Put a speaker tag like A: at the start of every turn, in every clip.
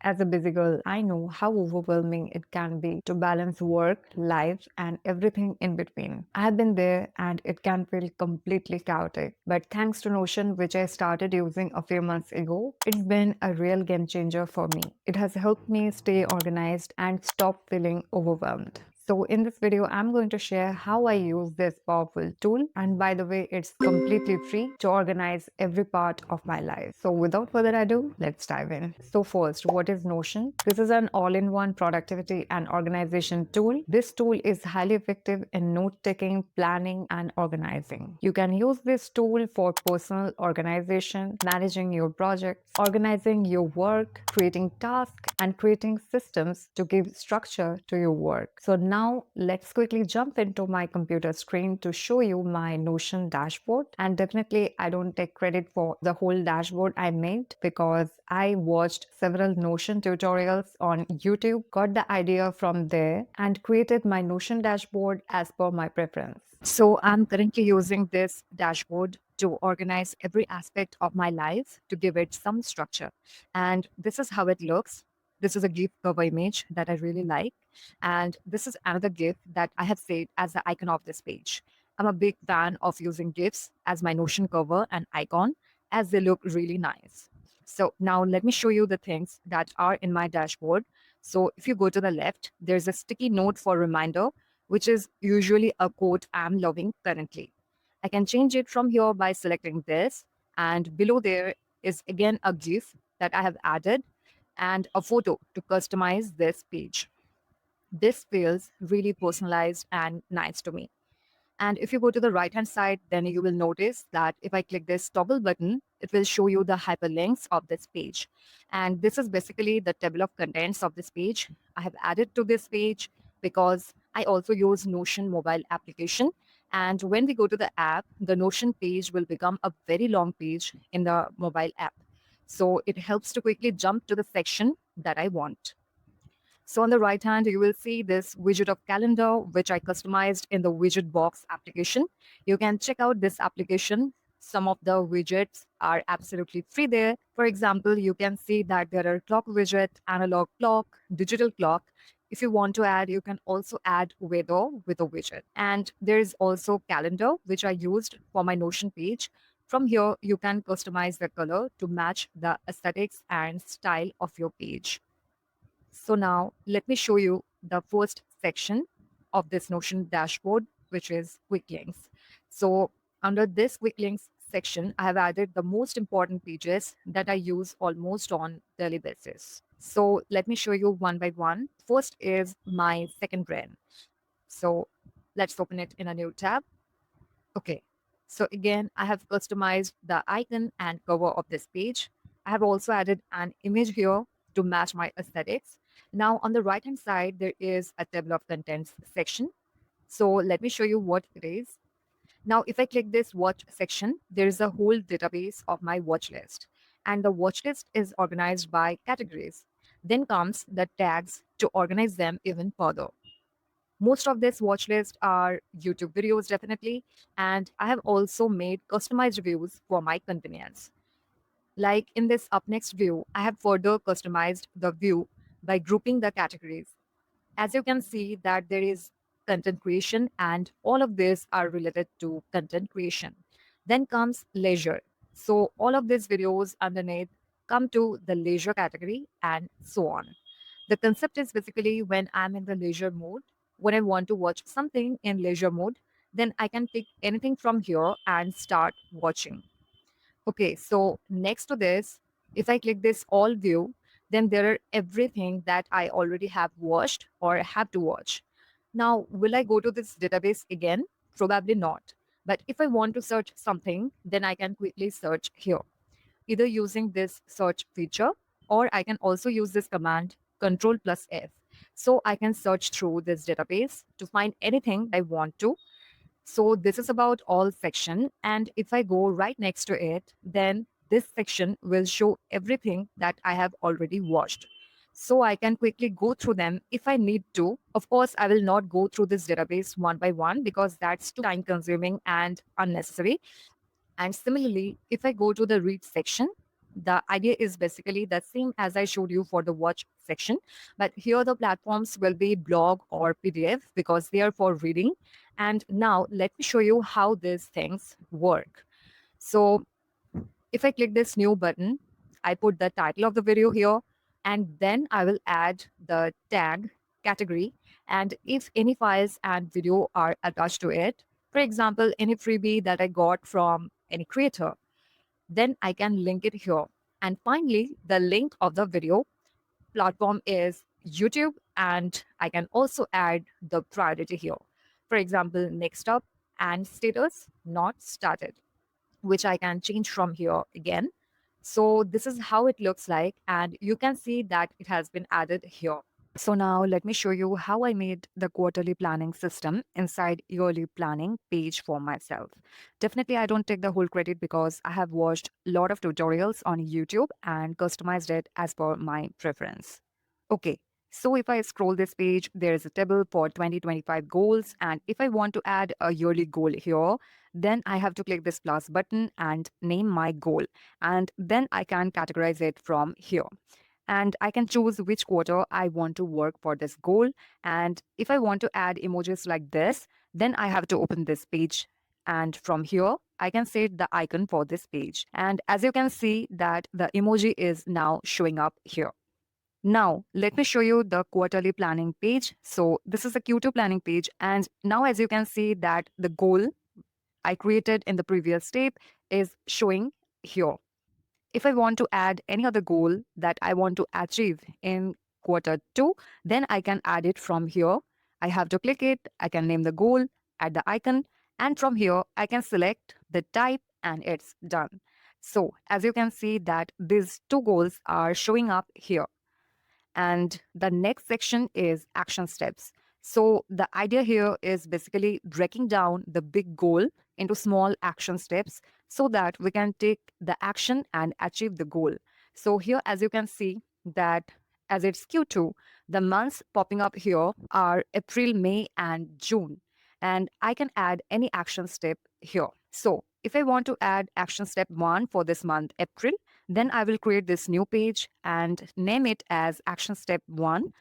A: As a busy girl, I know how overwhelming it can be to balance work, life, and everything in between. I have been there and it can feel completely chaotic. But thanks to Notion, which I started using a few months ago, it's been a real game changer for me. It has helped me stay organized and stop feeling overwhelmed. So, in this video, I'm going to share how I use this powerful tool. And by the way, it's completely free to organize every part of my life. So, without further ado, let's dive in. So, first, what is Notion? This is an all in one productivity and organization tool. This tool is highly effective in note taking, planning, and organizing. You can use this tool for personal organization, managing your projects, organizing your work, creating tasks, and creating systems to give structure to your work. So now let's quickly jump into my computer screen to show you my Notion dashboard. And definitely I don't take credit for the whole dashboard I made because I watched several Notion tutorials on YouTube, got the idea from there, and created my Notion dashboard as per my preference. So I'm currently using this dashboard to organize every aspect of my life to give it some structure. And this is how it looks. This is a GIF cover image that I really like. And this is another GIF that I have saved as the icon of this page. I'm a big fan of using GIFs as my Notion cover and icon as they look really nice. So now let me show you the things that are in my dashboard. So if you go to the left, there's a sticky note for reminder, which is usually a quote I'm loving currently. I can change it from here by selecting this. And below there is again a GIF that I have added and a photo to customize this page. This feels really personalized and nice to me. And if you go to the right hand side, then you will notice that if I click this toggle button, it will show you the hyperlinks of this page. And this is basically the table of contents of this page. I have added to this page because I also use Notion mobile application. And when we go to the app, the Notion page will become a very long page in the mobile app. So it helps to quickly jump to the section that I want. So on the right hand, you will see this widget of calendar, which I customized in the widget box application. You can check out this application. Some of the widgets are absolutely free there. For example, you can see that there are clock widget, analog clock, digital clock. If you want to add, you can also add weather with a widget. And there is also calendar, which I used for my Notion page. From here, you can customize the color to match the aesthetics and style of your page. So now let me show you the first section of this Notion dashboard, which is quick links. So under this quick links section, I have added the most important pages that I use almost on daily basis. So let me show you one by one. First is my second brand. So let's open it in a new tab. Okay. So again, I have customized the icon and cover of this page. I have also added an image here to match my aesthetics. Now on the right hand side, there is a table of contents section. So let me show you what it is. Now, if I click this watch section, there is a whole database of my watch list. And the watch list is organized by categories. Then comes the tags to organize them even further. Most of this watch list are YouTube videos, definitely. And I have also made customized views for my convenience. Like in this up next view, I have further customized the view by grouping the categories. As you can see that there is content creation and all of these are related to content creation. Then comes leisure. So all of these videos underneath come to the leisure category and so on. The concept is basically when I'm in the leisure mode, when I want to watch something in leisure mode, then I can pick anything from here and start watching. Okay, so next to this, if I click this all view, then there are everything that I already have watched or have to watch. Now, will I go to this database again? Probably not. But if I want to search something, then I can quickly search here, either using this search feature or I can also use this command Control plus F. So I can search through this database to find anything I want to. So this is about all section. And if I go right next to it, then this section will show everything that I have already watched. So I can quickly go through them if I need to. Of course, I will not go through this database one by one because that's too time consuming and unnecessary. And similarly, if I go to the read section, The idea is basically the same as I showed you for the watch section, but here the platforms will be blog or PDF because they are for reading. And now let me show you how these things work. So if I click this new button, I put the title of the video here, and then I will add the tag category. And if any files and video are attached to it, for example, any freebie that I got from any creator, then I can link it here. And finally, the link of the video platform is YouTube, and I can also add the priority here. For example, next up and status not started, which I can change from here again. So this is how it looks like, and you can see that it has been added here. So now let me show you how I made the quarterly planning system inside yearly planning page for myself. Definitely, I don't take the whole credit because I have watched a lot of tutorials on YouTube and customized it as per my preference. Okay, so if I scroll this page, there is a table for 2025 goals. And if I want to add a yearly goal here, then I have to click this plus button and name my goal. And then I can categorize it from here. And I can choose which quarter I want to work for this goal. And if I want to add emojis like this, then I have to open this page. And from here, I can set the icon for this page. And as you can see that the emoji is now showing up here. Now, let me show you the quarterly planning page. So this is the Q2 planning page. And now as you can see that the goal I created in the previous step is showing here. If I want to add any other goal that I want to achieve in quarter two, then I can add it from here. I have to click it, I can name the goal, add the icon, and from here I can select the type and it's done. So as you can see that these two goals are showing up here. And the next section is action steps. So the idea here is basically breaking down the big goal into small action steps so that we can take the action and achieve the goal. So here, as you can see that as it's Q2, the months popping up here are April, May, and June. And I can add any action step here. So if I want to add action step 1 for this month, April, then I will create this new page and name it as action step 1.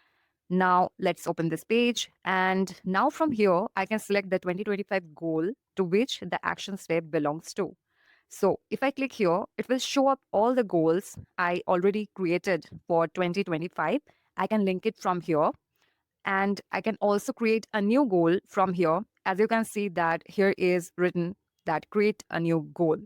A: Now let's open this page. And now from here, I can select the 2025 goal to which the action step belongs to. So if I click here, it will show up all the goals I already created for 2025. I can link it from here. And I can also create a new goal from here. As you can see that here is written that create a new goal.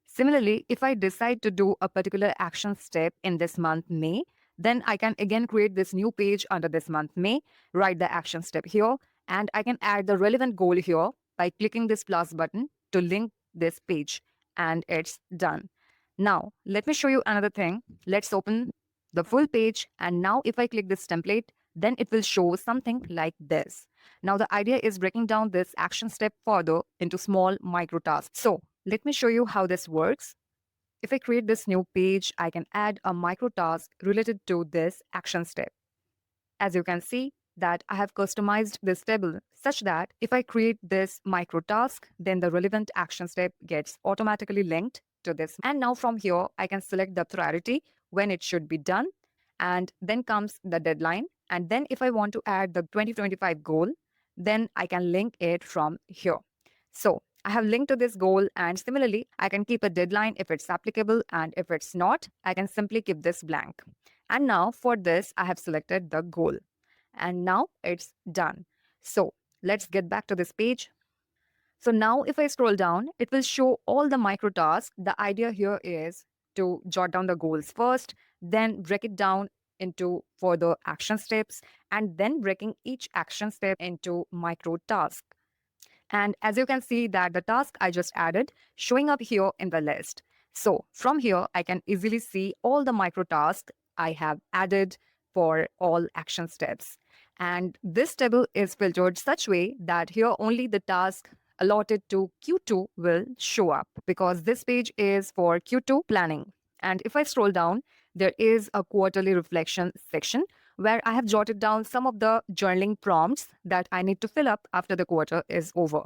A: Similarly, if I decide to do a particular action step in this month, May, then I can again create this new page under this month, May, write the action step here, and I can add the relevant goal here by clicking this plus button to link this page, and it's done. Now, let me show you another thing. Let's open the full page, and now if I click this template, then it will show something like this. Now, the idea is breaking down this action step further into small micro tasks. So, let me show you how this works. If I create this new page, I can add a micro task related to this action step. As you can see that I have customized this table such that if I create this micro task, then the relevant action step gets automatically linked to this. And now from here, I can select the priority when it should be done. And then comes the deadline. And then if I want to add the 2025 goal, then I can link it from here. So I have linked to this goal, and similarly, I can keep a deadline if it's applicable, and if it's not, I can simply keep this blank. And now for this, I have selected the goal. And now it's done. So let's get back to this page. So now if I scroll down, it will show all the micro tasks. The idea here is to jot down the goals first, then break it down into further action steps, and then breaking each action step into micro tasks. And as you can see that the task I just added showing up here in the list. So from here, I can easily see all the micro tasks I have added for all action steps. And this table is filtered such way that here only the task allotted to Q2 will show up because this page is for Q2 planning. And if I scroll down, there is a quarterly reflection section where I have jotted down some of the journaling prompts that I need to fill up after the quarter is over.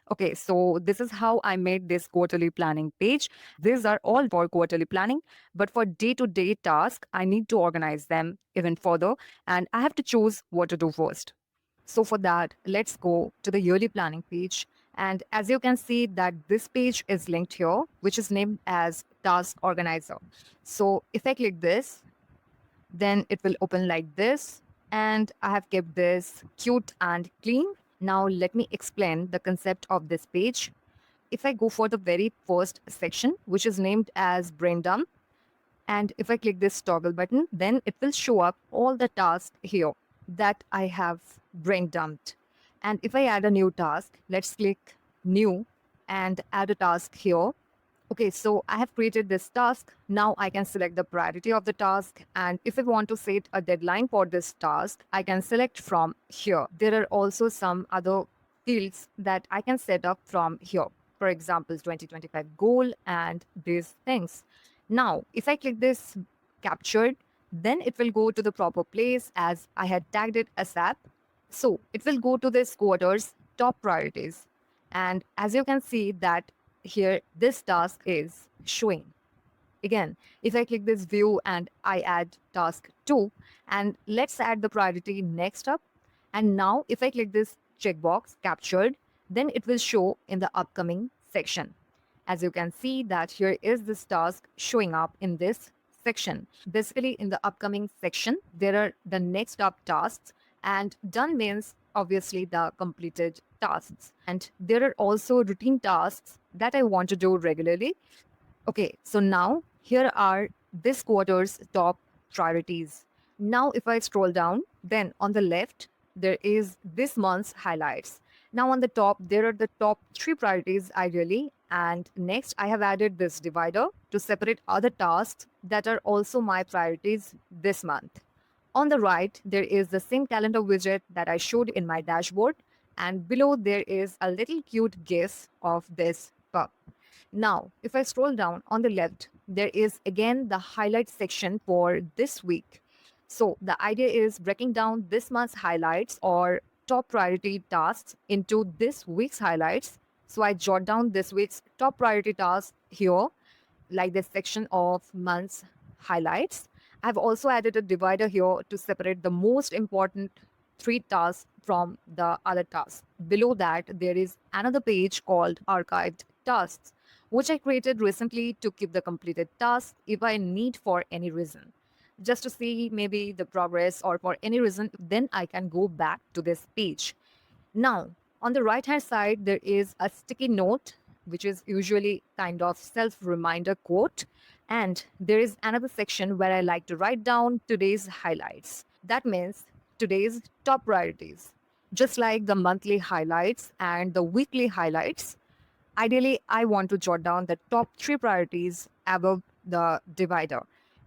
A: Okay, so this is how I made this quarterly planning page. These are all for quarterly planning, but for day to day tasks, I need to organize them even further and I have to choose what to do first. So for that, let's go to the yearly planning page. And as you can see that this page is linked here, which is named as Task Organizer. So if I click this, then it will open like this. And I have kept this cute and clean. Now let me explain the concept of this page. If I go for the very first section, which is named as brain dump, and if I click this toggle button, then it will show up all the tasks here that I have brain dumped. And if I add a new task, let's click new and add a task here. Okay, so I have created this task. Now I can select the priority of the task. And if I want to set a deadline for this task, I can select from here. There are also some other fields that I can set up from here. For example, 2025 goal and these things. Now, if I click this captured, then it will go to the proper place as I had tagged it ASAP. So it will go to this quarter's top priorities. And as you can see that here, this task is showing. Again, if I click this view and I add task 2, and let's add the priority next up. And now if I click this checkbox captured, then it will show in the upcoming section. As you can see that here is this task showing up in this section. Basically in the upcoming section, there are the next up tasks and done means obviously the completed tasks. And there are also routine tasks that I want to do regularly. Okay, so now here are this quarter's top priorities. Now, if I scroll down, then on the left, there is this month's highlights. Now, on the top, there are the top three priorities ideally. And next, I have added this divider to separate other tasks that are also my priorities this month. On the right, there is the same calendar widget that I showed in my dashboard. And below, there is a little cute gif of this pup. Now, if I scroll down on the left, there is again the highlight section for this week. So the idea is breaking down this month's highlights or top priority tasks into this week's highlights. So I jot down this week's top priority task here, like this section of month's highlights. I've also added a divider here to separate the most important three tasks from the other tasks. Below that, there is another page called archived tasks, which I created recently to keep the completed tasks if I need for any reason. Just to see maybe the progress or for any reason, then I can go back to this page. Now, on the right hand side, there is a sticky note, which is usually kind of self reminder quote. And there is another section where I like to write down today's highlights. That means today's top priorities. Just like the monthly highlights and the weekly highlights, ideally, I want to jot down the top three priorities above the divider.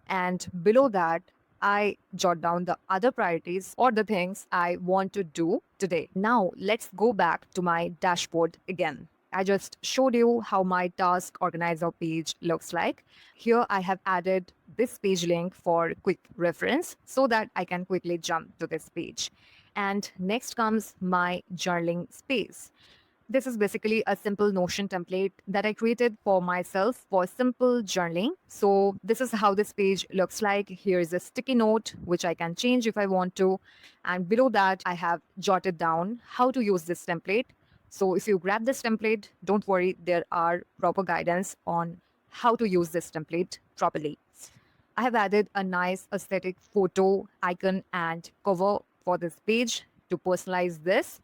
A: And below that, I jot down the other priorities or the things I want to do today. Now, let's go back to my dashboard again. I just showed you how my task organizer page looks like. Here, I have added this page link for quick reference so that I can quickly jump to this page. And next comes my journaling space. This is basically a simple Notion template that I created for myself for simple journaling. So this is how this page looks like. Here is a sticky note, which I can change if I want to. And below that, I have jotted down how to use this template. So if you grab this template, don't worry, there are proper guidance on how to use this template properly. I have added a nice aesthetic photo icon and cover for this page to personalize this.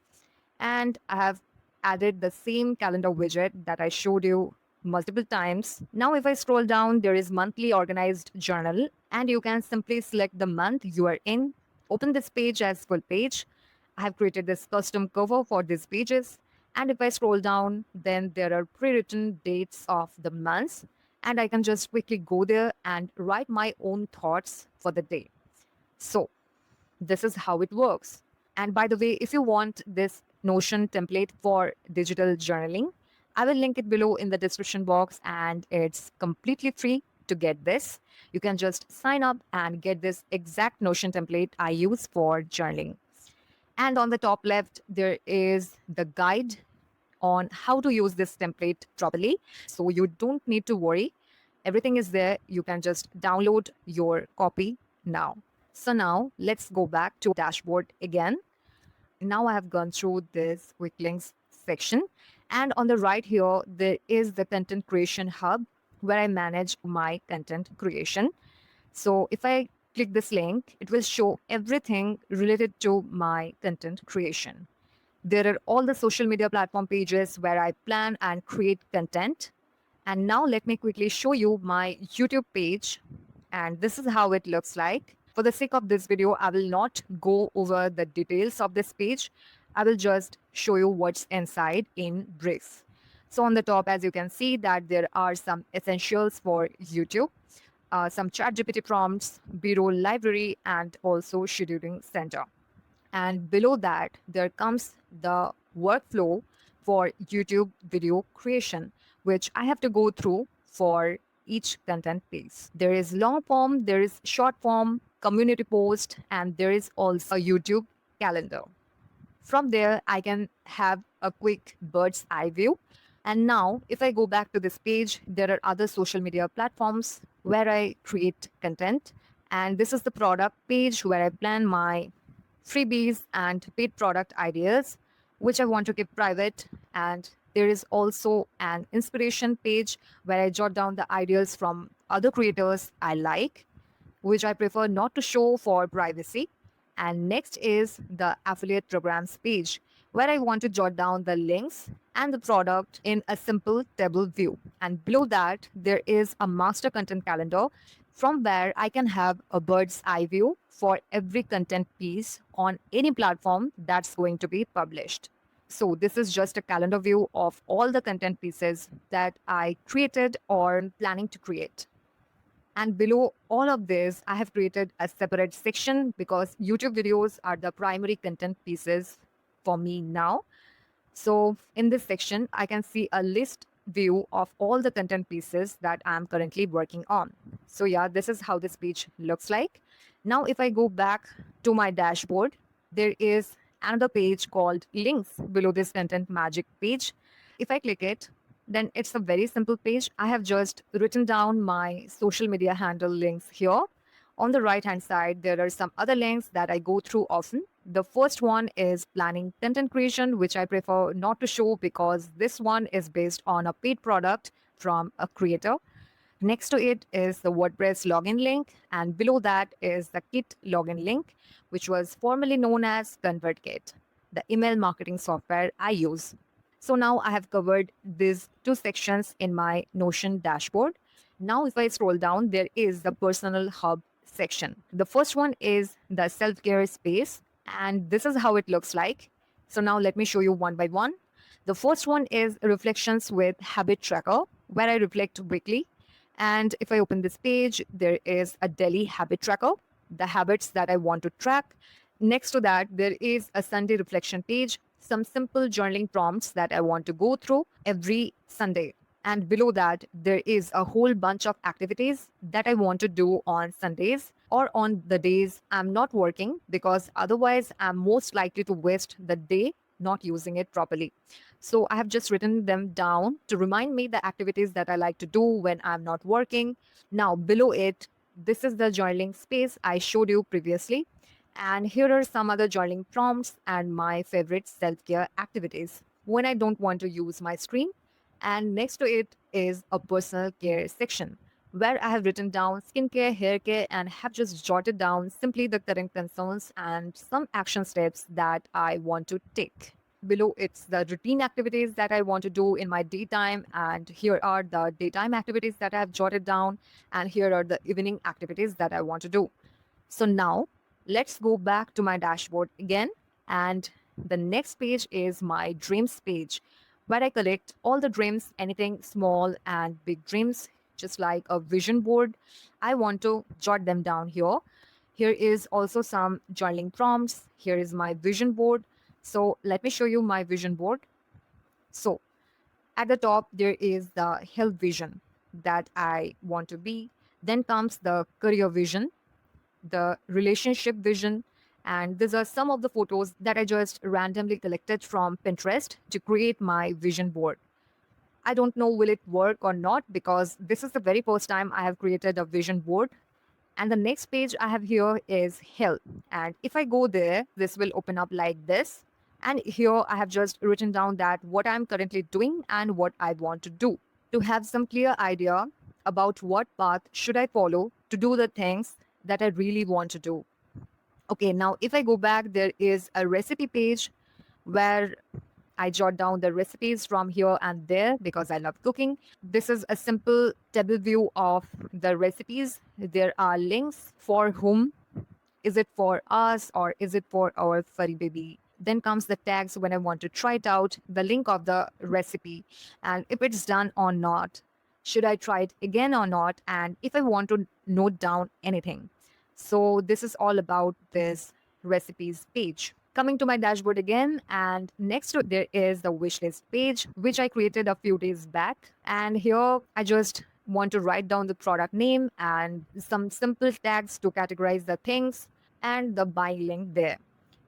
A: And I have added the same calendar widget that I showed you multiple times. Now, if I scroll down, there is monthly organized journal, and you can simply select the month you are in. Open this page as full page. I have created this custom cover for these pages. And if I scroll down, then there are pre-written dates of the months, and I can just quickly go there and write my own thoughts for the day. So this is how it works. And by the way, if you want this Notion template for digital journaling, I will link it below in the description box and it's completely free to get this. You can just sign up and get this exact Notion template I use for journaling. And on the top left, there is the guide on how to use this template properly. So you don't need to worry. Everything is there. You can just download your copy now. So now let's go back to dashboard again. Now I have gone through this quick links section. And on the right here, there is the content creation hub where I manage my content creation. So if I click this link, it will show everything related to my content creation. There are all the social media platform pages where I plan and create content. And now let me quickly show you my YouTube page. And this is how it looks like. For the sake of this video, I will not go over the details of this page. I will just show you what's inside in brief. So on the top, as you can see, that there are some essentials for YouTube, some ChatGPT prompts, B-roll library, and also scheduling center. And below that, there comes the workflow for YouTube video creation, which I have to go through for each content piece. There is long form, there is short form, community post, and there is also a YouTube calendar. From there, I can have a quick bird's eye view. And now, if I go back to this page, there are other social media platforms where I create content. And this is the product page where I plan my freebies and paid product ideas, which I want to keep private. And there is also an inspiration page where I jot down the ideas from other creators I like, which I prefer not to show for privacy. And next is the affiliate programs page, where I want to jot down the links and the product in a simple table view. And below that, there is a master content calendar from where I can have a bird's eye view for every content piece on any platform that's going to be published. So this is just a calendar view of all the content pieces that I created or planning to create. And below all of this, I have created a separate section because YouTube videos are the primary content pieces for me now. So in this section, I can see a list view of all the content pieces that I'm currently working on. So yeah, this is how this page looks like. Now, if I go back to my dashboard, there is another page called links below this content magic page. If I click it, then it's a very simple page. I have just written down my social media handle links here. On the right hand side, there are some other links that I go through often. The first one is planning content creation, which I prefer not to show because this one is based on a paid product from a creator. Next to it is the WordPress login link, and below that is the Kit login link, which was formerly known as ConvertKit, the email marketing software I use. So now I have covered these two sections in my Notion dashboard. Now, if I scroll down, there is the personal hub section. The first one is the self-care space, and this is how it looks like. So now let me show you one by one. The first one is reflections with habit tracker, where I reflect weekly. And if I open this page, there is a daily habit tracker, the habits that I want to track. Next to that, there is a Sunday reflection page, some simple journaling prompts that I want to go through every Sunday. And below that, there is a whole bunch of activities that I want to do on Sundays or on the days I'm not working, because otherwise I'm most likely to waste the day not using it properly. So I have just written them down to remind me the activities that I like to do when I'm not working. Now, below it, this is the journaling space I showed you previously. And here are some other journaling prompts and my favorite self-care activities when I don't want to use my screen. And next to it is a personal care section where I have written down skincare, hair care, and have just jotted down simply the current concerns and some action steps that I want to take. Below, it's the routine activities that I want to do in my daytime. And here are the daytime activities that I have jotted down. And here are the evening activities that I want to do. So now let's go back to my dashboard again. And the next page is my dreams page, where I collect all the dreams, anything small and big dreams, just like a vision board. I want to jot them down here. Here is also some journaling prompts. Here is my vision board. So let me show you my vision board. So at the top, there is the health vision that I want to be. Then comes the career vision, the relationship vision, And these are some of the photos that I just randomly collected from Pinterest to create my vision board. I don't know will it work or not because this is the very first time I have created a vision board. And the next page I have here is health. And if I go there, this will open up like this. And here I have just written down that what I'm currently doing and what I want to do to have some clear idea about what path should I follow to do the things that I really want to do. Okay, now if I go back, there is a recipe page where I jot down the recipes from here and there because I love cooking. This is a simple table view of the recipes. There are links for whom. Is it for us or is it for our furry baby? Then comes the tags when I want to try it out, the link of the recipe, and if it's done or not. Should I try it again or not? And if I want to note down anything. So, this is all about this recipes page. Coming to my dashboard again, and next to there is the wishlist page, which I created a few days back. And here I just want to write down the product name and some simple tags to categorize the things and the buying link there.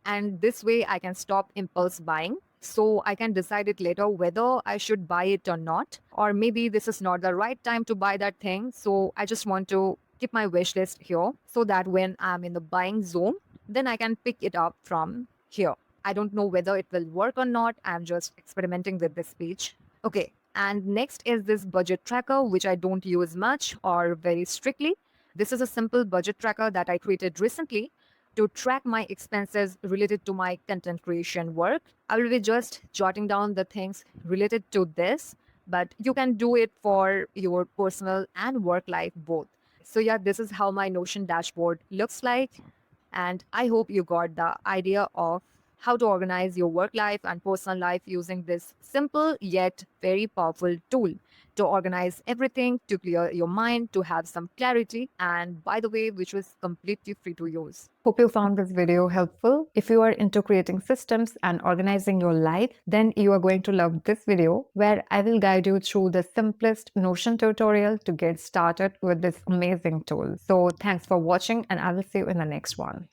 A: And this way I can stop impulse buying. So I can decide it later whether I should buy it or not. Or maybe this is not the right time to buy that thing. So I just want to keep my wish list here so that when I'm in the buying zone, then I can pick it up from here. I don't know whether it will work or not. I'm just experimenting with this page. Okay. And next is this budget tracker, which I don't use much or very strictly. This is a simple budget tracker that I created recently to track my expenses related to my content creation work. I will be just jotting down the things related to this, but you can do it for your personal and work life both. So, yeah, this is how my Notion dashboard looks like. And I hope you got the idea of how to organize your work life and personal life using this simple yet very powerful tool to organize everything, to clear your mind, to have some clarity, and by the way, which was completely free to use. Hope you found this video helpful. If you are into creating systems and organizing your life, then you are going to love this video where I will guide you through the simplest Notion tutorial to get started with this amazing tool. So thanks for watching and I will see you in the next one.